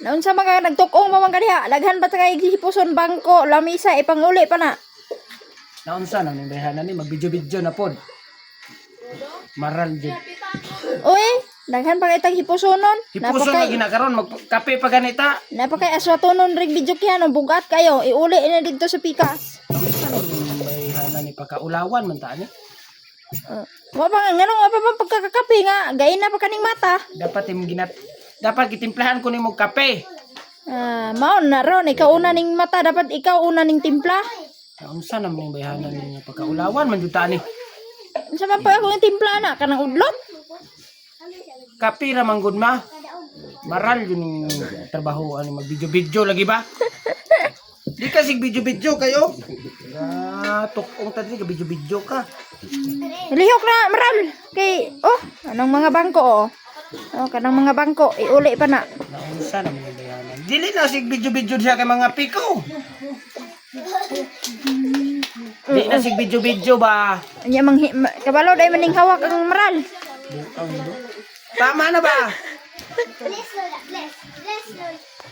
Naunsa mga nagtukong pa man kadiha. Daghan pa ta kay gihipuson bangko, lamisa ipanguli pa na. Naunsa na ning bayhanan ni magbidyo-bidyo na pod. Maral jud. Uy, daghan pa kay tag hipusonon. Hipuson na ginakaron magkape pa ganita. Napakay aswatonon rig video kaya bugat kayo. Iuli na dito sa pikas. Naunsa na ning bayhanan ni pagkaulawan man ta ni. Wa pa nganong wa pa man pagkakakape nga gain na pa kaning mata. Dapat gitimplahan ko nimo kape. Mao na ron ikaw una ning mata dapat ikaw una ning timpla. Naunsa na ning bayhanan ni pagkaulawan man jud ta ni. Unsa man pa ako ning timpla na kanang udlot? Kape ra man gud ma. Maral yun ning trabaho ani magbidyo-bidyo lagi ba? Di ka sig bidyo-bidyo kayo. Tukong ta di ka bidyo-bidyo ka. Lihok na maral kay anong mga bangko kanang mga bangko iuli pa na. Naunsa na mga bayanan. Dili na sig bidyo-bidyo siya kay mga piko. Di na sig bidyo-bidyo ba? Anya kabalo day maning hawak ang maral. Tama na ba?